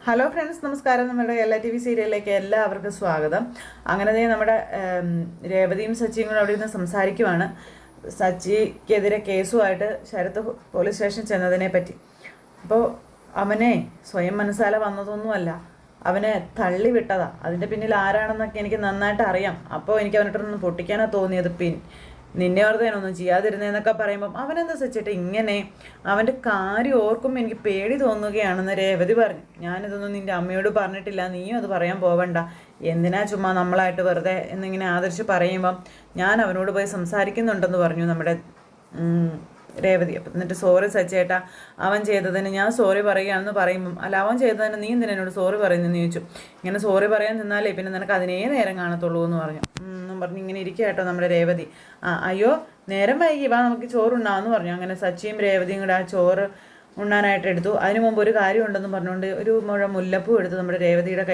Hello friends, നമസ്കാരം. നമ്മുടെ എല്ലാ ടി വി സീരിയലിലേക്ക് എല്ലാവർക്കും സ്വാഗതം. അങ്ങനെ നമ്മുടെ രേവതിയും സച്ചിയും കൂടെ അവിടെ നിന്ന് സംസാരിക്കുവാണ്. സച്ചിക്കെതിരെ കേസുമായിട്ട് ശരത്ത് പോലീസ് സ്റ്റേഷൻ ചെന്നതിനെ പറ്റി. അപ്പോൾ അവനെ സ്വയം മനസ്സാലെ വന്നതൊന്നുമല്ല, അവനെ തള്ളി വിട്ടതാ. അതിൻ്റെ പിന്നിൽ ആരാണെന്നൊക്കെ എനിക്ക് നന്നായിട്ട് അറിയാം. അപ്പോൾ എനിക്ക് അവനിട്ടൊന്നും പൊട്ടിക്കാനാണ് തോന്നിയത്. നിന്നെ ഓർത്തേനൊന്നും ചെയ്യാതിരുന്നേന്നൊക്കെ പറയുമ്പം അവനെന്താ സച്ചിട്ട് ഇങ്ങനെ, അവൻ്റെ കാര്യം ഓർക്കുമ്പോൾ എനിക്ക് പേടി തോന്നുകയാണെന്ന് രേവതി പറഞ്ഞു. ഞാനിതൊന്നും നിൻ്റെ അമ്മയോട് പറഞ്ഞിട്ടില്ല, നീയും അത് പറയാൻ പോവണ്ട, എന്തിനാ ചുമ്മാ നമ്മളായിട്ട് വെറുതെ എന്നിങ്ങനെ ആദർശ് പറയുമ്പം ഞാൻ അവനോട് പോയി സംസാരിക്കുന്നുണ്ടെന്ന് പറഞ്ഞു നമ്മുടെ രേവതി. അപ്പം എന്നിട്ട് സോറി സച്ചേട്ടാ, അവൻ ചെയ്തതിന് ഞാൻ സോറി പറയുകയാണെന്ന് പറയുമ്പം അല്ല, അവൻ ചെയ്തതിന് നീ എന്തിനാ എന്നോട് സോറി പറയുന്നതെന്ന് ചോദിച്ചു. ഇങ്ങനെ സോറി പറയാൻ നിന്നാലേ പിന്നെ നിനക്ക് അതിനേ നേരം കാണത്തുള്ളൂ എന്ന് പറഞ്ഞു. പറഞ്ഞ് ഇങ്ങനെ ഇരിക്കുക കേട്ടോ നമ്മുടെ രേവതി. അയ്യോ നേരം വൈകി, വാ നമുക്ക് ചോറുണ്ടാവെന്ന് പറഞ്ഞു. അങ്ങനെ സച്ചിയും രേവതിയും കൂടെ ആ ചോറ് ഉണ്ണാനായിട്ട് എടുത്തു. അതിനു മുമ്പ് ഒരു കാര്യം ഉണ്ടെന്ന് പറഞ്ഞുകൊണ്ട് ഒരു മുഴ മുല്ലപ്പൂ എടുത്ത് നമ്മുടെ രേവതിയുടെ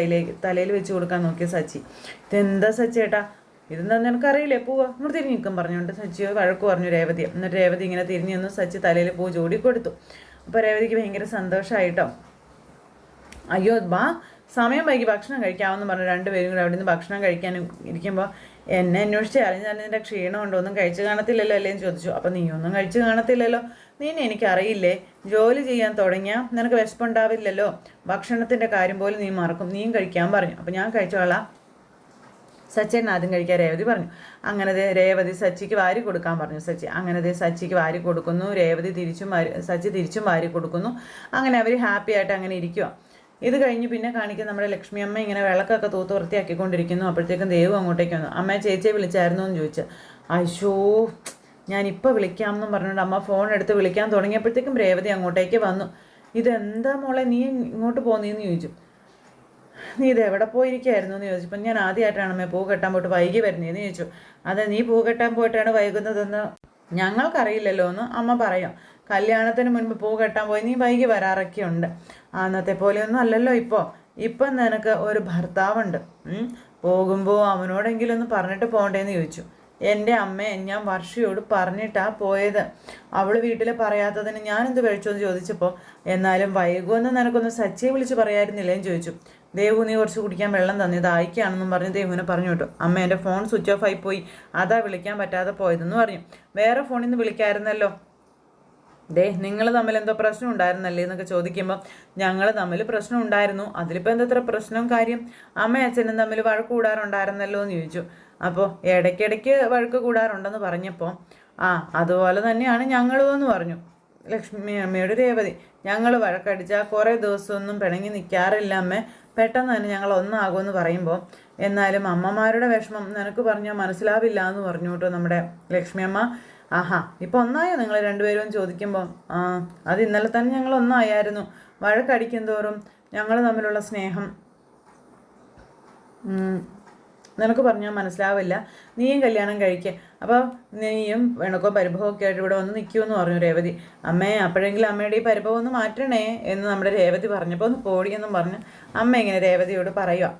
തലയിൽ വെച്ച് കൊടുക്കാൻ നോക്കിയ സച്ചി. ഇതെന്താ സച്ചേട്ടാ, ഇതെന്താ നിനക്കറിയില്ലേ, പൂവ് ഇങ്ങോട്ട് തിരിഞ്ഞ് നിൽക്കും പറഞ്ഞുകൊണ്ട് സച്ചിയോ വഴക്ക് പറഞ്ഞു രേവതി. എന്നിട്ട് രേവതി ഇങ്ങനെ തിരിഞ്ഞു നിന്ന് സച്ചി തലയിൽ പൂ ചൂടി കൊടുത്തു. അപ്പോൾ രേവതിക്ക് ഭയങ്കര സന്തോഷമായിട്ടോ. അയ്യോ വാ, സമയം വൈകി ഭക്ഷണം കഴിക്കാമെന്ന് പറഞ്ഞു രണ്ടുപേരും കൂടെ അവിടെ നിന്ന് ഭക്ഷണം കഴിക്കാൻ ഇരിക്കുമ്പോൾ എന്നെ അന്വേഷിച്ച് അല്ലെങ്കിൽ നിൻ്റെ ക്ഷീണമുണ്ടോ, ഒന്നും കഴിച്ചു കാണത്തില്ലല്ലോ അല്ലേന്ന് ചോദിച്ചു. അപ്പം നീ ഒന്നും കഴിച്ചു കാണത്തില്ലല്ലോ, നീനെ എനിക്കറിയില്ലേ, ജോലി ചെയ്യാൻ തുടങ്ങിയാൽ നിനക്ക് വിശപ്പുണ്ടാവില്ലല്ലോ, ഭക്ഷണത്തിൻ്റെ കാര്യം പോലും നീ മറക്കും, നീയും കഴിക്കാൻ പറഞ്ഞു. അപ്പം ഞാൻ കഴിച്ചോളാം, സച്ചിൻ ആദ്യം കഴിക്കാൻ രേവതി പറഞ്ഞു. അങ്ങനെ രേവതി സച്ചിക്ക് വാരി കൊടുക്കാൻ പറഞ്ഞു സച്ചി. അങ്ങനെ സച്ചിക്ക് വാരി കൊടുക്കുന്നു, സച്ചി തിരിച്ചും വാരി കൊടുക്കുന്നു. അങ്ങനെ അവർ ഹാപ്പി ആയിട്ട് അങ്ങനെ ഇരിക്കുക. ഇത് കഴിഞ്ഞ് പിന്നെ കാണിക്കുന്ന നമ്മുടെ ലക്ഷ്മി അമ്മ ഇങ്ങനെ വിളക്കൊക്കെ തൂത്ത് വൃത്തിയാക്കിക്കൊണ്ടിരിക്കുന്നു. അപ്പോഴത്തേക്കും ദേവു അങ്ങോട്ടേക്ക് വന്നു. അമ്മയെ ചേച്ചിയെ വിളിച്ചായിരുന്നു എന്ന് ചോദിച്ചു. അയ്യോ ഞാനിപ്പോൾ വിളിക്കാമെന്നും പറഞ്ഞുകൊണ്ട് അമ്മ ഫോൺ എടുത്ത് വിളിക്കാൻ തുടങ്ങിയപ്പോഴത്തേക്കും രേവതി അങ്ങോട്ടേക്ക് വന്നു. ഇതെന്താ മോളെ നീ ഇങ്ങോട്ട് പോന്നീന്ന് ചോദിച്ചു. നീ ഇത് എവിടെ പോയിരിക്കുകയായിരുന്നു എന്ന് ചോദിച്ചപ്പോൾ ഞാൻ ആദ്യമായിട്ടാണ് അമ്മ പൂ കെട്ടാൻ പോയിട്ട് വൈകി വരുന്നതെന്ന് ചോദിച്ചു. അതെ, നീ പൂ കെട്ടാൻ പോയിട്ടാണ് വൈകുന്നതെന്ന് ഞങ്ങൾക്കറിയില്ലല്ലോ എന്ന് അമ്മ പറയാം. കല്യാണത്തിന് മുൻപ് പൂ കെട്ടാൻ പോയി നീ വൈകി വരാറൊക്കെ ഉണ്ട്. അന്നത്തെ പോലെയൊന്നും അല്ലല്ലോ ഇപ്പം നിനക്ക് ഒരു ഭർത്താവുണ്ട്. പോകുമ്പോൾ അവനോടെങ്കിലും ഒന്ന് പറഞ്ഞിട്ട് പോകണ്ടേന്ന് ചോദിച്ചു. എൻ്റെ അമ്മയെ ഞാൻ വർഷയോട് പറഞ്ഞിട്ടാ പോയത്. അവൾ വീട്ടിൽ പറയാത്തതിന് ഞാനെന്ത് കഴിച്ചോന്ന് ചോദിച്ചപ്പോൾ എന്നാലും വൈകുമെന്ന് നിനക്കൊന്ന് സച്ചിയെ വിളിച്ച് പറയായിരുന്നില്ലേന്ന് ചോദിച്ചു. ദേവു നീ കുറച്ച് കുടിക്കാൻ വെള്ളം തന്നത് അയക്കാണെന്നും പറഞ്ഞ് ദേവുവിനെ പറഞ്ഞു കേട്ടോ. അമ്മ എൻ്റെ ഫോൺ സ്വിച്ച് ഓഫ് ആയിപ്പോയി, അതാ വിളിക്കാൻ പറ്റാതെ പോയതെന്ന് പറഞ്ഞു. വേറെ ഫോണിൽ നിന്ന് വിളിക്കാമായിരുന്നല്ലോ. നിങ്ങൾ തമ്മിൽ എന്തോ പ്രശ്നം ഉണ്ടായിരുന്നല്ലേ എന്നൊക്കെ ചോദിക്കുമ്പോൾ ഞങ്ങൾ തമ്മിൽ പ്രശ്നം ഉണ്ടായിരുന്നു, അതിലിപ്പോൾ എന്തത്ര പ്രശ്നം കാര്യം, അമ്മയും അച്ഛനും തമ്മിൽ വഴക്ക് കൂടാറുണ്ടായിരുന്നല്ലോ എന്ന് ചോദിച്ചു. അപ്പോൾ ഇടയ്ക്കിടയ്ക്ക് വഴക്ക് കൂടാറുണ്ടെന്ന് പറഞ്ഞപ്പോൾ അതുപോലെ തന്നെയാണ് ഞങ്ങളും എന്ന് പറഞ്ഞു ലക്ഷ്മി അമ്മയുടെ രേവതി. ഞങ്ങൾ വഴക്കടിച്ചാൽ കുറേ ദിവസമൊന്നും പിണങ്ങി നിൽക്കാറില്ല അമ്മ, പെട്ടെന്ന് തന്നെ ഞങ്ങൾ ഒന്നാകുമെന്ന് പറയുമ്പോൾ എന്നാലും അമ്മമാരുടെ വിഷമം നിനക്ക് പറഞ്ഞാൽ മനസ്സിലാവില്ല എന്ന് പറഞ്ഞു കേട്ടോ നമ്മുടെ ലക്ഷ്മി അമ്മ. ഇപ്പം ഒന്നായോ നിങ്ങൾ രണ്ടുപേരും ചോദിക്കുമ്പോൾ അത് ഇന്നലെ തന്നെ ഞങ്ങൾ ഒന്നായായിരുന്നു, വഴക്കടിക്കും തോറും ഞങ്ങൾ തമ്മിലുള്ള സ്നേഹം നിനക്ക് പറഞ്ഞാൽ മനസ്സിലാവില്ല, നീയും കല്യാണം കഴിക്കുക, അപ്പോൾ നീയും പിണക്കോ പരിഭവമൊക്കെ ആയിട്ട് ഇവിടെ വന്ന് നിൽക്കുമെന്ന് പറഞ്ഞു രേവതി. അമ്മേ അപ്പോഴെങ്കിലും അമ്മയുടെ ഈ പരിഭവം ഒന്ന് മാറ്റണേ എന്ന് നമ്മുടെ രേവതി പറഞ്ഞപ്പോൾ ഒന്ന് പോടിയെന്നും പറഞ്ഞ് അമ്മ ഇങ്ങനെ രേവതിയോട് പറയുക.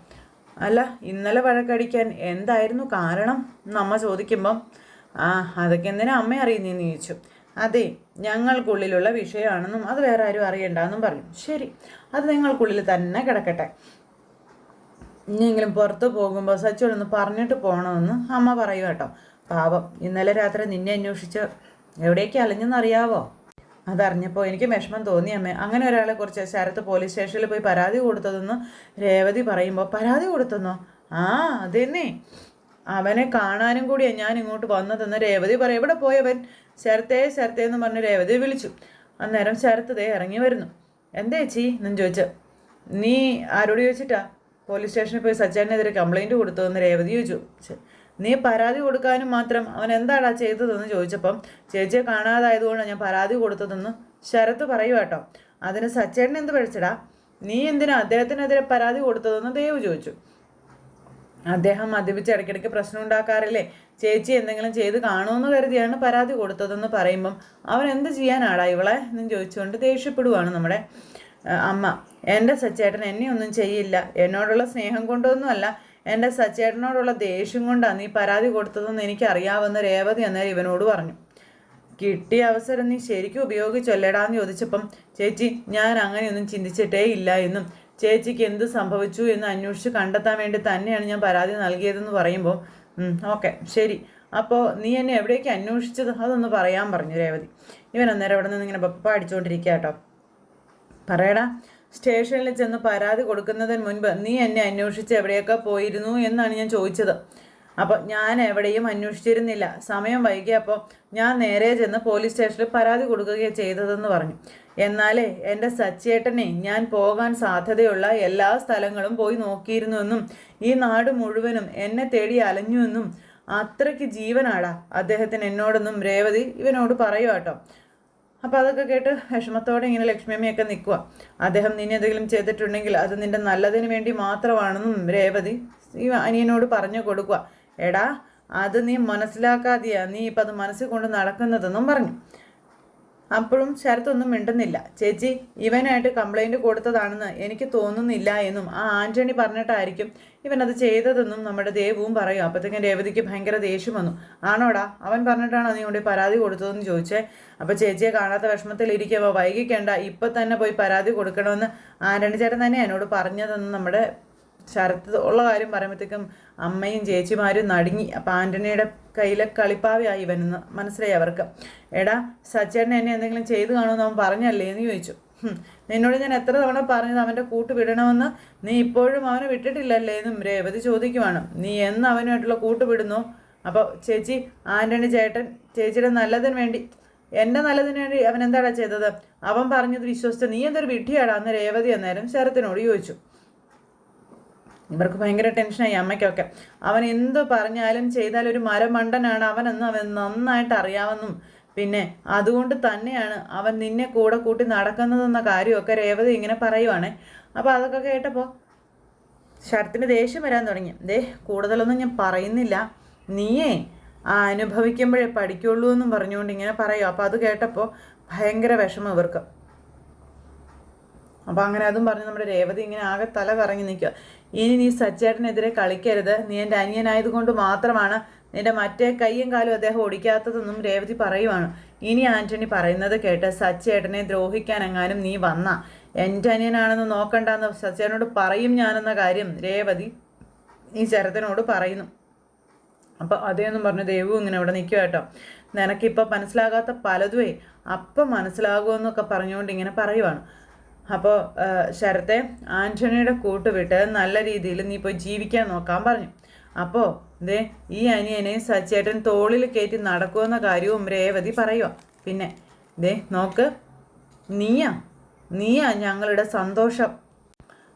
അല്ല ഇന്നലെ വഴക്കടിക്കാൻ എന്തായിരുന്നു കാരണം എന്നമ്മ ചോദിക്കുമ്പം അതൊക്കെ എന്തിനാ അമ്മ അറിയുന്നതെന്ന് ചോദിച്ചു. അതെ, ഞങ്ങൾക്കുള്ളിലുള്ള വിഷയമാണെന്നും അത് വേറെ ആരും അറിയണ്ടെന്നും പറഞ്ഞു. ശരി, അത് നിങ്ങൾക്കുള്ളിൽ തന്നെ കിടക്കട്ടെ, ഇനിയെങ്കിലും പുറത്ത് പോകുമ്പോൾ സച്ചിയോടൊന്ന് പറഞ്ഞിട്ട് പോകണമെന്ന് അമ്മ പറയുക കേട്ടോ. പാവം ഇന്നലെ രാത്രി നിന്നെ അന്വേഷിച്ച് എവിടേക്ക് അലഞ്ഞെന്നറിയാവോ? അതറിഞ്ഞപ്പോൾ എനിക്ക് വിഷമം തോന്നി അമ്മേ. അങ്ങനെ ഒരാളെ കുറിച്ച് ശരത്ത് പോലീസ് സ്റ്റേഷനിൽ പോയി പരാതി കൊടുത്തതെന്ന് രേവതി പറയുമ്പോൾ പരാതി കൊടുത്തെന്നോ? അതെന്നെ, അവനെ കാണാനും കൂടിയാണ് ഞാൻ ഇങ്ങോട്ട് വന്നതെന്ന് രേവതി പറയും. എവിടെ പോയവൻ? ശരത്തേ എന്ന് പറഞ്ഞ് രേവതി വിളിച്ചു. അന്നേരം ശരത്ത് ഇറങ്ങി വരുന്നു. എന്താ ചേച്ചി എന്നും ചോദിച്ചു. നീ ആരോട് ചോദിച്ചിട്ടാ പോലീസ് സ്റ്റേഷനിൽ പോയി സച്ചേട്ടനെതിരെ കംപ്ലൈൻറ്റ് കൊടുത്തതെന്ന് രേവതി ചോദിച്ചു. നീ പരാതി കൊടുക്കാനും മാത്രം അവൻ എന്താടാ ചെയ്തതെന്ന് ചോദിച്ചപ്പം ചേച്ചിയെ കാണാതായതുകൊണ്ടാണ് ഞാൻ പരാതി കൊടുത്തതെന്ന് ശരത്ത് പറയുക കേട്ടോ. അതിന് സച്ചേട്ടൻ എന്ത് പഴിച്ചടാ, നീ എന്തിനാ അദ്ദേഹത്തിനെതിരെ പരാതി കൊടുത്തതെന്ന് ദേവ് ചോദിച്ചു. അദ്ദേഹം മദ്യപിച്ച് ഇടയ്ക്കിടയ്ക്ക് പ്രശ്നം ഉണ്ടാക്കാറില്ലേ, ചേച്ചി എന്തെങ്കിലും ചെയ്ത് കാണുമെന്ന് കരുതിയാണ് പരാതി കൊടുത്തതെന്ന് പറയുമ്പം അവൻ എന്ത് ചെയ്യാനാടാ ഇവളെ എന്നും ചോദിച്ചുകൊണ്ട് ദേഷ്യപ്പെടുവാണ് നമ്മുടെ അമ്മ. എൻ്റെ സച്ചേട്ടൻ എന്നെ ഒന്നും ചെയ്യില്ല, എന്നോടുള്ള സ്നേഹം കൊണ്ടൊന്നുമല്ല, എൻ്റെ സച്ചേട്ടനോടുള്ള ദേഷ്യം കൊണ്ടാണ് നീ പരാതി കൊടുത്തതെന്ന് എനിക്കറിയാവുന്ന രേവതി അന്നേരം ഇവനോട് പറഞ്ഞു. കിട്ടിയ അവസരം നീ ശരിക്കും ഉപയോഗിച്ചൊല്ലടാന്ന് ചോദിച്ചപ്പം ചേച്ചി ഞാൻ അങ്ങനെയൊന്നും ചിന്തിച്ചിട്ടേ ഇല്ല എന്നും ചേച്ചിക്ക് എന്ത് സംഭവിച്ചു എന്ന് അന്വേഷിച്ച് കണ്ടെത്താൻ വേണ്ടി തന്നെയാണ് ഞാൻ പരാതി നൽകിയതെന്ന് പറയുമ്പോൾ ഓക്കെ ശരി, അപ്പോൾ നീ എന്നെ എവിടേക്ക് അന്വേഷിച്ചത് അതൊന്ന് പറയാൻ പറഞ്ഞു രേവതി. ഇവൻ അന്നേരം അവിടെ നിന്ന് ഇങ്ങനെ പപ്പ അടിച്ചുകൊണ്ടിരിക്കുക കേട്ടോ. പറയടാ, സ്റ്റേഷനിൽ ചെന്ന് പരാതി കൊടുക്കുന്നതിന് മുൻപ് നീ എന്നെ അന്വേഷിച്ച് എവിടെയൊക്കെ പോയിരുന്നു എന്നാണ് ഞാൻ ചോദിച്ചത്. അപ്പോൾ ഞാൻ എവിടെയും അന്വേഷിച്ചിരുന്നില്ല. സമയം വൈകിയപ്പോൾ ഞാൻ നേരെ ചെന്ന് പോലീസ് സ്റ്റേഷനിൽ പരാതി കൊടുക്കുകയാണ് ചെയ്തതെന്ന് പറഞ്ഞു. എന്നാലേ എൻ്റെ സച്ചേട്ടനെ ഞാൻ പോകാൻ സാധ്യതയുള്ള എല്ലാ സ്ഥലങ്ങളും പോയി നോക്കിയിരുന്നുവെന്നും ഈ നാട് മുഴുവനും എന്നെ തേടി അലഞ്ഞുവെന്നും അത്രയ്ക്ക് ജീവനാടാ അദ്ദേഹത്തിന് എന്നോടൊന്നും രേവതി ഇവനോട് പറയുക കേട്ടോ. അപ്പോൾ അതൊക്കെ കേട്ട് വിഷമത്തോടെ ഇങ്ങനെ ലക്ഷ്മിയമ്മയൊക്കെ നിൽക്കുക. അദ്ദേഹം നിന്നെ എന്തെങ്കിലും ചെയ്തിട്ടുണ്ടെങ്കിൽ അത് നിൻ്റെ നല്ലതിന് വേണ്ടി മാത്രമാണെന്നും രേവതി ഈ അനിയനോട് പറഞ്ഞു കൊടുക്കുക. എടാ, അത് നീ മനസ്സിലാക്കാതെയാ നീ ഇപ്പം അത് മനസ്സിൽ കൊണ്ട് നടക്കുന്നതെന്നും പറഞ്ഞു. അപ്പോഴും ശരത്തൊന്നും മിണ്ടുന്നില്ല. ചേച്ചി, ഇവനായിട്ട് കംപ്ലൈൻറ്റ് കൊടുത്തതാണെന്ന് എനിക്ക് തോന്നുന്നില്ല എന്നും ആ ആൻ്റണി പറഞ്ഞിട്ടായിരിക്കും ഇവനത് ചെയ്തതെന്നും നമ്മുടെ ദേവുവും പറയും. അപ്പോഴത്തേക്കും രേവതിക്ക് ഭയങ്കര ദേഷ്യം വന്നു. ആണോടാ, അവൻ പറഞ്ഞിട്ടാണോ നീ കൊണ്ട് പരാതി കൊടുത്തതെന്ന് ചോദിച്ചേ. അപ്പോൾ ചേച്ചിയെ കാണാത്ത വിഷമത്തിലിരിക്കുമ്പോൾ വൈകിക്കേണ്ട, ഇപ്പം തന്നെ പോയി പരാതി കൊടുക്കണമെന്ന് ആൻ്റണി ചേട്ടൻ തന്നെ എന്നോട് പറഞ്ഞതെന്ന് നമ്മുടെ ശരത്ത് ഉള്ള കാര്യം പറയുമ്പോഴത്തേക്കും അമ്മയും ചേച്ചിമാരും നടുങ്ങി. അപ്പം ആൻ്റണിയുടെ കയ്യിലെ കളിപ്പാവയായി ഇവനെന്ന് മനസ്സിലായി അവർക്ക്. എടാ, സച്ചേട്ടൻ എന്നെ എന്തെങ്കിലും ചെയ്തു കാണുമെന്ന് അവൻ പറഞ്ഞല്ലേ എന്ന് ചോദിച്ചു. നിന്നോട് ഞാൻ എത്ര തവണ പറഞ്ഞത് അവൻ്റെ കൂട്ട് വിടണമെന്ന്, നീ ഇപ്പോഴും അവനെ വിട്ടിട്ടില്ലല്ലേ എന്നും രേവതി ചോദിക്കുവാണ്. നീ എന്ന് അവനുമായിട്ടുള്ള കൂട്ട് വിടുന്നു? അപ്പോൾ ചേച്ചി, ആൻ്റണി ചേട്ടൻ ചേച്ചിയുടെ നല്ലതിന് വേണ്ടി, എൻ്റെ നല്ലതിന് വേണ്ടി അവൻ എന്താടാ ചെയ്തത്? അവൻ പറഞ്ഞത് വിശ്വസിച്ച് നീ എന്തൊരു വിഡ്ഢിയാടാ എന്ന് രേവതി അന്നേരം ശരത്തിനോട് ചോദിച്ചു. ഇവർക്ക് ഭയങ്കര ടെൻഷനായി അമ്മയ്ക്കൊക്കെ. അവൻ എന്ത് പറഞ്ഞാലും ചെയ്താലും ഒരു മരമണ്ടനാണ് അവനെന്ന് അവൻ നന്നായിട്ട് അറിയാമെന്നും പിന്നെ അതുകൊണ്ട് തന്നെയാണ് അവൻ നിന്നെ കൂടെ കൂട്ടി നടക്കുന്നതെന്ന കാര്യമൊക്കെ രേവതി ഇങ്ങനെ പറയുവാണേ. അപ്പോൾ അതൊക്കെ കേട്ടപ്പോൾ ശരത്തിന് ദേഷ്യം വരാൻ തുടങ്ങി. കൂടുതലൊന്നും ഞാൻ പറയുന്നില്ല, നീയേ അനുഭവിക്കുമ്പോഴേ പഠിക്കുള്ളൂ എന്നും പറഞ്ഞുകൊണ്ട് ഇങ്ങനെ പറയും. അപ്പോൾ അത് കേട്ടപ്പോൾ ഭയങ്കര വിഷമം ഇവർക്ക്. അപ്പോൾ അങ്ങനെ അതും പറഞ്ഞ് നമ്മുടെ രേവതി ഇങ്ങനെ ആകെ തല കറങ്ങി നിൽക്കുക. ഇനി നീ സച്ചേട്ടനെതിരെ കളിക്കരുത്, നീ എൻ്റെ അനിയനായതുകൊണ്ട് മാത്രമാണ് നിൻ്റെ മറ്റേ കൈയും കാലും അദ്ദേഹം ഓടിക്കാത്തതെന്നും രേവതി പറയുവാണ്. ഇനി ആൻ്റണി പറയുന്നത് കേട്ട് സച്ചേട്ടനെ ദ്രോഹിക്കാനെങ്ങാനും നീ വന്ന എൻ്റെ അനിയനാണെന്ന് നോക്കണ്ടെന്ന് സച്ചേട്ടനോട് പറയും ഞാനെന്ന കാര്യം രേവതി ഈ ശരത്തിനോട് പറയുന്നു. അപ്പോൾ അതേന്നും പറഞ്ഞു ദേവു ഇങ്ങനെ അവിടെ നിൽക്കുക കേട്ടോ. നിനക്കിപ്പോൾ മനസ്സിലാകാത്ത പലതുമേ അപ്പം മനസ്സിലാകുമെന്നൊക്കെ പറഞ്ഞുകൊണ്ട് ഇങ്ങനെ പറയുവാണ്. അപ്പോൾ ശരത്തെ ആൻ്റണിയുടെ കൂട്ടുവിട്ട് നല്ല രീതിയിൽ നീ പോയി ജീവിക്കാൻ നോക്കാൻ പറഞ്ഞു. അപ്പോൾ ഈ അനിയനെ സച്ചേട്ടൻ തോളിൽ കയറ്റി നടക്കുമെന്ന കാര്യവും രേവതി പറയുക. പിന്നെ നോക്ക്, നീയാ ഞങ്ങളുടെ സന്തോഷം.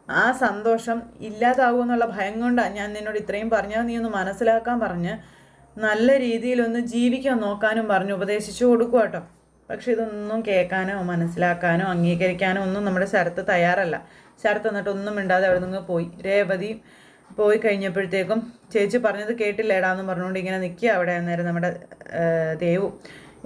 ആ സന്തോഷം ഇല്ലാതാവുമെന്നുള്ള ഭയം കൊണ്ടാണ് ഞാൻ നിന്നോട് ഇത്രയും പറഞ്ഞാൽ നീ ഒന്ന് മനസ്സിലാക്കാൻ പറഞ്ഞ് നല്ല രീതിയിലൊന്ന് ജീവിക്കാൻ നോക്കാനും പറഞ്ഞ് ഉപദേശിച്ചു കൊടുക്കുക കേട്ടോ. പക്ഷെ ഇതൊന്നും കേൾക്കാനോ മനസ്സിലാക്കാനോ അംഗീകരിക്കാനോ ഒന്നും നമ്മുടെ ശരത്ത് തയ്യാറല്ല. ശരത്ത് എന്നിട്ട് ഒന്നും മിണ്ടാതെ അവിടെ നിന്ന് പോയി. രേവതി പോയി കഴിഞ്ഞപ്പോഴത്തേക്കും ചേച്ചി പറഞ്ഞത് കേട്ടില്ലേടാന്ന് പറഞ്ഞുകൊണ്ട് ഇങ്ങനെ നിൽക്കുക അവിടെ. അന്നേരം നമ്മുടെ ദേവു.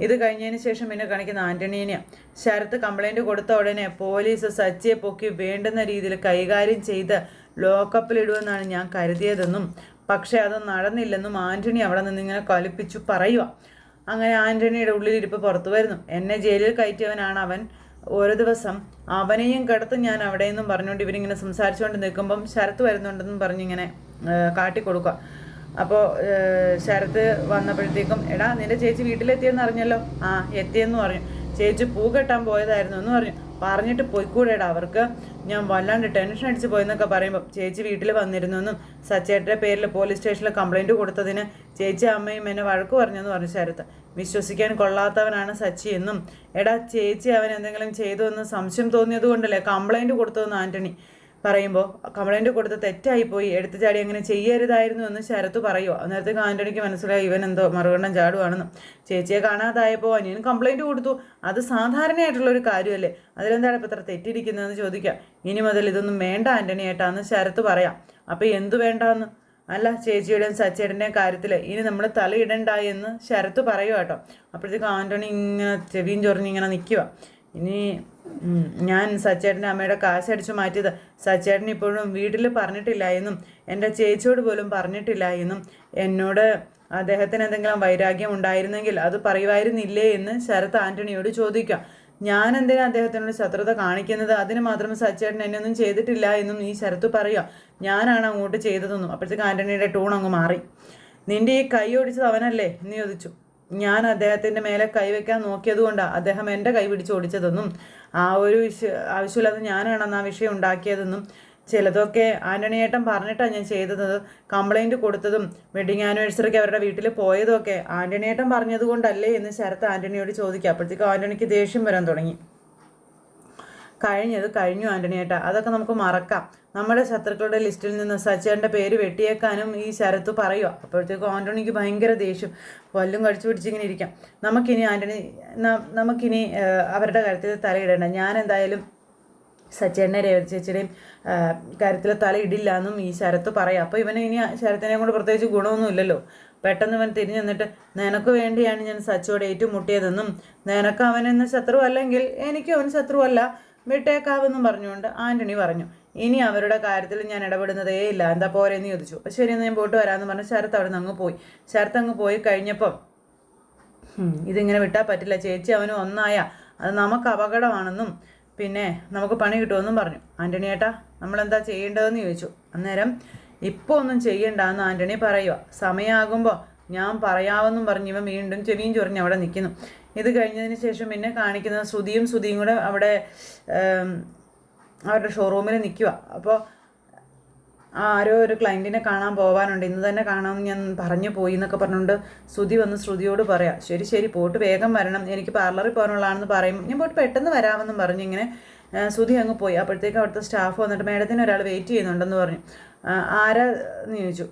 ഇത് കഴിഞ്ഞതിന് ശേഷം പിന്നെ കാണിക്കുന്ന ആൻ്റണീനെയാണ്. ശരത്ത് കംപ്ലൈൻറ്റ് കൊടുത്ത ഉടനെ പോലീസ് സച്ചിയെ പൊക്കി വേണ്ടുന്ന രീതിയിൽ കൈകാര്യം ചെയ്ത് ലോക്കപ്പിലിടുമെന്നാണ് ഞാൻ കരുതിയതെന്നും പക്ഷേ അത് നടന്നില്ലെന്നും ആൻ്റണി അവിടെ നിന്ന് ഇങ്ങനെ കലിപ്പിച്ചു പറയുക. അങ്ങനെ ആൻ്റണിയുടെ ഉള്ളിലിരിപ്പ് പുറത്തു വരുന്നു. എന്നെ ജയിലിൽ കയറ്റിയവനാണ് അവൻ, ഓരോ ദിവസം അവനെയും കിടത്തും ഞാൻ അവിടെ നിന്നും പറഞ്ഞുകൊണ്ട് ഇവരിങ്ങനെ സംസാരിച്ചുകൊണ്ട് നിൽക്കുമ്പം ശരത്ത് വരുന്നുണ്ടെന്നും പറഞ്ഞിങ്ങനെ കാട്ടിക്കൊടുക്കുക. അപ്പോൾ ശരത്ത് വന്നപ്പോഴത്തേക്കും എടാ നിൻ്റെ ചേച്ചി വീട്ടിലെത്തിയെന്ന് അറിഞ്ഞല്ലോ. ആ എത്തിയെന്ന് പറഞ്ഞു. ചേച്ചി പൂ കെട്ടാൻ പോയതായിരുന്നു എന്ന് പറഞ്ഞു. പറഞ്ഞിട്ട് പോയിക്കൂടെടാ, അവർക്ക് ഞാൻ വല്ലാണ്ട് ടെൻഷൻ അടിച്ച് പോയെന്നൊക്കെ പറയുമ്പോൾ ചേച്ചി വീട്ടിൽ വന്നിരുന്നെന്നും സച്ചേട്ടൻ്റെ പേരിൽ പോലീസ് സ്റ്റേഷനിൽ കംപ്ലൈൻറ്റ് കൊടുത്തതിന് ചേച്ചി അമ്മയും എന്നെ വഴക്ക് പറഞ്ഞെന്ന് പറഞ്ഞു ശരത്ത്. വിശ്വസിക്കാൻ കൊള്ളാത്തവനാണ് സച്ചി എന്നും എടാ ചേച്ചി അവൻ എന്തെങ്കിലും ചെയ്തു എന്ന് സംശയം തോന്നിയത് കൊണ്ടല്ലേ കംപ്ലൈൻറ്റ് കൊടുത്തതെന്ന് ആൻ്റണി പറയുമ്പോൾ കംപ്ലൈൻറ്റ് കൊടുത്ത് തെറ്റായിപ്പോയി, എടുത്തു ചാടി അങ്ങനെ ചെയ്യരുതായിരുന്നു എന്ന് ശരത്ത് പറയുമോ. അന്നേരത്തേക്ക് ആൻ്റണിക്ക് മനസ്സിലായി ഇവൻ എന്തോ മറുകണ്ഠം ചാടുവാണെന്ന്. ചേച്ചിയെ കാണാതായപ്പോൾ അനിയൻ കംപ്ലൈൻറ്റ് കൊടുത്തു, അത് സാധാരണയായിട്ടുള്ളൊരു കാര്യമല്ലേ, അതിലെന്താണ് ഇപ്പോൾ ഇത്ര തെറ്റിയിരിക്കുന്നതെന്ന് ചോദിക്കാം. ഇനി മുതൽ ഇതൊന്നും വേണ്ട ആൻ്റണി ഏട്ടാന്ന് ശരത്ത് പറയാം. അപ്പോൾ എന്തു വേണ്ടാന്ന്? അല്ല ചേച്ചിയുടെയും സച്ചേട്ടൻ്റെയും കാര്യത്തിൽ ഇനി നമ്മൾ തലയിടണ്ട എന്ന് ശരത്ത് പറയുക കേട്ടോ. അപ്പോഴത്തേക്ക് ആൻ്റണി ഇങ്ങനെ ചെവിയും ചൊറിഞ്ഞിങ്ങനെ നിൽക്കുക. ഇനി ഞാൻ സച്ചേട്ടൻ്റെ അമ്മയുടെ കാശടിച്ചു മാറ്റിയത് സച്ചേട്ടൻ ഇപ്പോഴും വീട്ടിൽ പറഞ്ഞിട്ടില്ല എന്നും എൻ്റെ ചേച്ചിയോട് പോലും പറഞ്ഞിട്ടില്ല എന്നും എന്നോട് അദ്ദേഹത്തിന് എന്തെങ്കിലും വൈരാഗ്യം ഉണ്ടായിരുന്നെങ്കിൽ അത് പറയുമായിരുന്നില്ലേ എന്ന് ശരത്ത് ആൻ്റണിയോട് ചോദിക്കാം. ഞാൻ എന്തിനാ അദ്ദേഹത്തിനോട് ശത്രുത കാണിക്കുന്നത്? അതിന് മാത്രം സച്ചേട്ടൻ എന്നെ ഒന്നും ചെയ്തിട്ടില്ല എന്നും ഈ ശരത്ത് പറയുക. ഞാനാണ് അങ്ങോട്ട് ചെയ്തതെന്നും. അപ്പോഴത്തേക്ക് ആൻ്റണിയുടെ ടൂൺ അങ്ങ് മാറി. നിന്റെ ഈ കൈ ഓടിച്ചത് അവനല്ലേ എന്ന് ചോദിച്ചു. ഞാൻ അദ്ദേഹത്തിൻ്റെ മേലെ കൈവയ്ക്കാൻ നോക്കിയതുകൊണ്ടാണ് അദ്ദേഹം എൻ്റെ കൈ പിടിച്ച് ഓടിച്ചതെന്നും ആ ഒരു ആവശ്യമില്ലാതെ ഞാനാണെന്ന് ആ വിഷയം ഉണ്ടാക്കിയതെന്നും ചിലതൊക്കെ ആൻ്റണിയേട്ടൻ പറഞ്ഞിട്ടാണ് ഞാൻ ചെയ്തത്. കംപ്ലൈൻറ്റ് കൊടുത്തതും വെഡിങ് ആനിവേഴ്സറിക്ക് അവരുടെ വീട്ടിൽ പോയതൊക്കെ ആൻ്റണിയേട്ടൻ പറഞ്ഞതുകൊണ്ടല്ലേ എന്ന് ശരത്ത് ആൻ്റണിയോട് ചോദിക്കുക. അപ്പോഴത്തേക്കും ആൻ്റണിക്ക് ദേഷ്യം വരാൻ തുടങ്ങി. കഴിഞ്ഞത് കഴിഞ്ഞു ആൻ്റണിയേട്ട, അതൊക്കെ നമുക്ക് മറക്കാം. നമ്മുടെ ശത്രുക്കളുടെ ലിസ്റ്റിൽ നിന്ന് സച്ചേൻ്റെ പേര് വെട്ടിയേക്കാനും ഈ ശരത്ത് പറയുക. അപ്പോഴത്തേക്കും ആൻ്റണിക്ക് ഭയങ്കര ദേഷ്യം, വല്ലും കടിച്ചു പിടിച്ചിങ്ങനെ ഇരിക്കാം. നമുക്കിനി അവരുടെ കാര്യത്തിൽ തലയിടേണ്ട. ഞാൻ എന്തായാലും സച്ചേട്ടനെ രേവതി ചേച്ചിയുടെയും കാര്യത്തിൽ തലയിടില്ല എന്നും ഈ ശരത്ത് പറയാം. അപ്പോൾ ഇവന് ഇനി ശരത്തിനെ കൊണ്ട് പ്രത്യേകിച്ച് ഗുണമൊന്നുമില്ലല്ലോ. പെട്ടെന്ന് ഇവൻ തിരിഞ്ഞു നിന്നിട്ട് നിനക്ക് വേണ്ടിയാണ് ഞാൻ സച്ചോട് ഏറ്റുമുട്ടിയതെന്നും നിനക്ക് അവനെന്ന് ശത്രു അല്ലെങ്കിൽ എനിക്കും അവൻ ശത്രുവല്ല, വിട്ടേക്കാവെന്നും പറഞ്ഞുകൊണ്ട് ആൻ്റണി പറഞ്ഞു. ഇനി അവരുടെ കാര്യത്തിൽ ഞാൻ ഇടപെടുന്നതേ ഇല്ല, എന്താ പോരെന്ന് ചോദിച്ചു. അപ്പോൾ ശരിയെന്ന് ഞാൻ പോയിട്ട് വരാമെന്ന് പറഞ്ഞ് ശരത്ത് അവിടെ നിന്ന് അങ്ങ് പോയി. ശരത്ത് അങ്ങ് പോയി കഴിഞ്ഞപ്പം ഇതിങ്ങനെ വിട്ടാൽ പറ്റില്ല, ചേച്ചി അവനും ഒന്നായ അത് നമുക്ക് അപകടമാണെന്നും പിന്നെ നമുക്ക് പണി കിട്ടുമെന്നും പറഞ്ഞു. ആൻ്റണി ഏട്ടാ നമ്മളെന്താ ചെയ്യേണ്ടതെന്ന് ചോദിച്ചു. അന്നേരം ഇപ്പോൾ ഒന്നും ചെയ്യണ്ടെന്ന് ആൻ്റണി പറയുക. സമയമാകുമ്പോൾ ഞാൻ പറയാമെന്നും പറഞ്ഞ് ഇവൻ വീണ്ടും ചെവിയും ചൊറിഞ്ഞ് അവിടെ നിൽക്കുന്നു. ഇത് കഴിഞ്ഞതിന് ശേഷം പിന്നെ കാണിക്കുന്നത് ശ്രുതിയും കൂടെ അവിടെ അവരുടെ ഷോറൂമിൽ നിൽക്കുക. അപ്പോൾ ആരോ ഒരു ക്ലയൻറ്റിനെ കാണാൻ പോകാനുണ്ട്, ഇന്ന് തന്നെ കാണാമെന്ന് ഞാൻ പറഞ്ഞു പോയി എന്നൊക്കെ പറഞ്ഞുകൊണ്ട് ശ്രുതി വന്ന് ശ്രുതിയോട് പറയാം. ശരി പോയിട്ട് വേഗം വരണം, എനിക്ക് പാർലറിൽ പോകാനുള്ളതാണെന്ന് പറയും. ഞാൻ പോയിട്ട് പെട്ടെന്ന് വരാമെന്നും പറഞ്ഞു ഇങ്ങനെ ശ്രുതി അങ്ങ് പോയി. അപ്പോഴത്തേക്ക് അവിടുത്തെ സ്റ്റാഫ് വന്നിട്ട് മേഡത്തിന് ഒരാൾ വെയിറ്റ് ചെയ്യുന്നുണ്ടെന്ന് പറഞ്ഞു. ആരാ എന്ന് ചോദിച്ചു.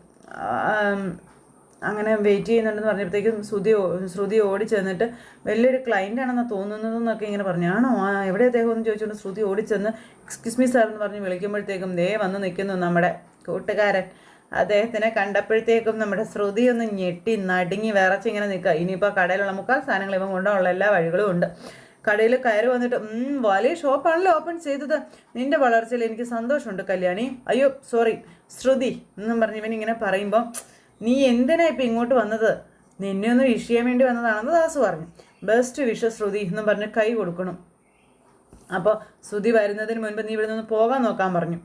അങ്ങനെ വെയിറ്റ് ചെയ്യുന്നുണ്ടെന്ന് പറഞ്ഞപ്പോഴത്തേക്കും ശ്രുതി ഓടി ചെന്നിട്ട് വലിയൊരു ക്ലയൻ്റ് ആണെന്ന് തോന്നുന്നതെന്നൊക്കെ ഇങ്ങനെ പറഞ്ഞു. ആണോ, എവിടെ അദ്ദേഹം എന്ന് ചോദിച്ചുകൊണ്ട് ശ്രുതി ഓടിച്ചെന്ന് എക്സ്ക്യൂസ് മീ സാർ എന്ന് പറഞ്ഞ് വിളിക്കുമ്പോഴത്തേക്കും ദേ വന്ന് നിൽക്കുന്നു നമ്മുടെ കൂട്ടുകാരൻ. അദ്ദേഹത്തിനെ കണ്ടപ്പോഴത്തേക്കും നമ്മുടെ ശ്രുതി ഒന്ന് ഞെട്ടി നടുങ്ങി വിറച്ചിങ്ങനെ നിൽക്കുക. ഇനിയിപ്പോൾ കടയിലുള്ള മുക്കാൽ സാധനങ്ങൾ ഇവൻ കൊണ്ടുള്ള എല്ലാ വഴികളും ഉണ്ട്. കടയിൽ കയറി വന്നിട്ട് വലിയ ഷോപ്പാണല്ലോ ഓപ്പൺ ചെയ്തത്, നിൻ്റെ വളർച്ചയിൽ എനിക്ക് സന്തോഷമുണ്ട് കല്യാണി. അയ്യോ സോറി ശ്രുതി എന്നും പറഞ്ഞ് ഇവനിങ്ങനെ പറയുമ്പോൾ നീ എന്തിനാ ഇപ്പം ഇങ്ങോട്ട് വന്നത്? നിന്നെ ഒന്ന് വിഷ് ചെയ്യാൻ വേണ്ടി വന്നതാണെന്ന് ദാസ് പറഞ്ഞു. ബെസ്റ്റ് വിഷ് ശ്രുതി എന്നും പറഞ്ഞ് കൈ കൊടുക്കണം. അപ്പോൾ ശ്രുതി വരുന്നതിന് മുൻപ് നീ ഇവിടെ നിന്ന് പോകാൻ നോക്കാൻ പറഞ്ഞു.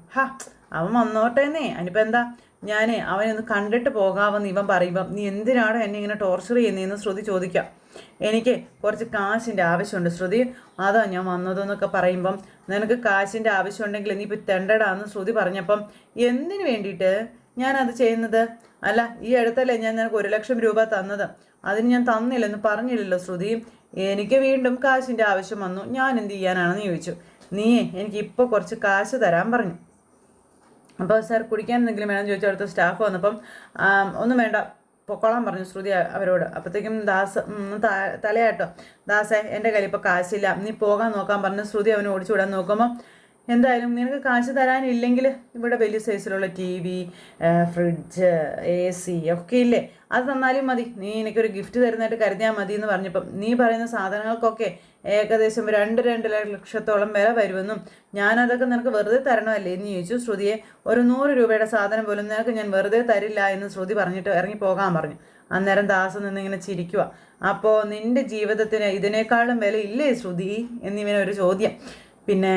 അവൻ വന്നോട്ടേന്നേ, അതിനിപ്പോൾ എന്താ, ഞാൻ അവനൊന്ന് കണ്ടിട്ട് പോകാമെന്ന് ഇവൻ പറയുമ്പം നീ എന്തിനാണ് എന്നെ ഇങ്ങനെ ടോർച്ചർ ചെയ്യുന്നതെന്ന് ശ്രുതി ചോദിക്കാം. എനിക്ക് കുറച്ച് കാശിൻ്റെ ആവശ്യമുണ്ട് ശ്രുതി, അതാ ഞാൻ വന്നതെന്നൊക്കെ പറയുമ്പം നിനക്ക് കാശിൻ്റെ ആവശ്യമുണ്ടെങ്കിൽ നീ ഇപ്പോൾ തെണ്ടടാന്ന് ശ്രുതി പറഞ്ഞപ്പം എന്തിനു വേണ്ടിയിട്ട് ഞാനത് ചെയ്യുന്നത്? അല്ല ഈ അടുത്തല്ലേ ഞാൻ നിനക്ക് 1,00,000 രൂപ തന്നത്, അതിന് ഞാൻ തന്നില്ലെന്ന് പറഞ്ഞില്ലല്ലോ ശ്രുതി. എനിക്ക് വീണ്ടും കാശിൻ്റെ ആവശ്യം വന്നു, ഞാൻ എന്ത് ചെയ്യാനാണെന്ന് ചോദിച്ചു. നീ എനിക്ക് ഇപ്പോൾ കുറച്ച് കാശ് തരാൻ പറഞ്ഞു. അപ്പോൾ സാർ കുടിക്കാൻ എന്തെങ്കിലും വേണമെന്ന് ചോദിച്ചു. അടുത്ത സ്റ്റാഫ് വന്നപ്പം ഒന്നും വേണ്ട പൊക്കോളാൻ പറഞ്ഞു ശ്രുതി അവരോട്. അപ്പോഴത്തേക്കും തലയാട്ടോ ദാസേ എൻ്റെ കയ്യിൽ ഇപ്പോൾ കാശില്ല, നീ പോകാൻ നോക്കാൻ പറഞ്ഞു ശ്രുതി അവനെ ഓടിച്ചു വിടാൻ നോക്കുമ്പോൾ എന്തായാലും നിനക്ക് കാശ് തരാനില്ലെങ്കിൽ ഇവിടെ വലിയ സൈസിലുള്ള TV, ഫ്രിഡ്ജ്, AC ഒക്കെ ഇല്ലേ, അത് തന്നാലും മതി, നീ എനിക്കൊരു ഗിഫ്റ്റ് തരുന്നതായിട്ട് കരുതിയാൽ മതി എന്ന് പറഞ്ഞപ്പം നീ പറയുന്ന സാധനങ്ങൾക്കൊക്കെ ഏകദേശം 2 ലക്ഷത്തോളം വില വരുമെന്നും ഞാനതൊക്കെ നിനക്ക് വെറുതെ തരണമല്ലേ എന്ന് ചോദിച്ചു ശ്രുതിയെ. ഒരു 100 രൂപയുടെ സാധനം പോലും നിനക്ക് ഞാൻ വെറുതെ തരില്ല എന്ന് ശ്രുതി പറഞ്ഞിട്ട് ഇറങ്ങി പോകാൻ പറഞ്ഞു. അന്നേരം ദാസ് നിന്നിങ്ങനെ ചിരിക്കുക. അപ്പോൾ നിൻ്റെ ജീവിതത്തിന് ഇതിനേക്കാളും വില ഇല്ലേ ശ്രുതി എന്നിവനൊരു ചോദ്യം. പിന്നെ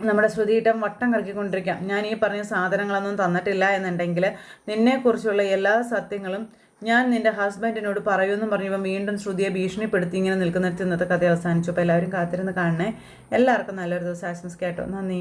നമ്മുടെ ശ്രുതിയിട്ടം വട്ടം കറക്കിക്കൊണ്ടിരിക്കാം. ഞാൻ ഈ പറഞ്ഞ സാധനങ്ങളൊന്നും തന്നിട്ടില്ല എന്നുണ്ടെങ്കിൽ നിന്നെക്കുറിച്ചുള്ള എല്ലാ സത്യങ്ങളും ഞാൻ നിൻ്റെ ഹസ്ബൻഡിനോട് പറയുമെന്നും പറഞ്ഞപ്പോൾ വീണ്ടും ശ്രുതിയെ ഭീഷണിപ്പെടുത്തി ഇങ്ങനെ നിൽക്കുന്നിടത്ത് ഇന്നത്തെ കഥ അവസാനിച്ചു. അപ്പോൾ എല്ലാവരും കാത്തിരുന്ന് കാണണേ. എല്ലാവർക്കും നല്ലൊരു ദിവസം ആശംസിക്കാട്ടോ. നന്ദി.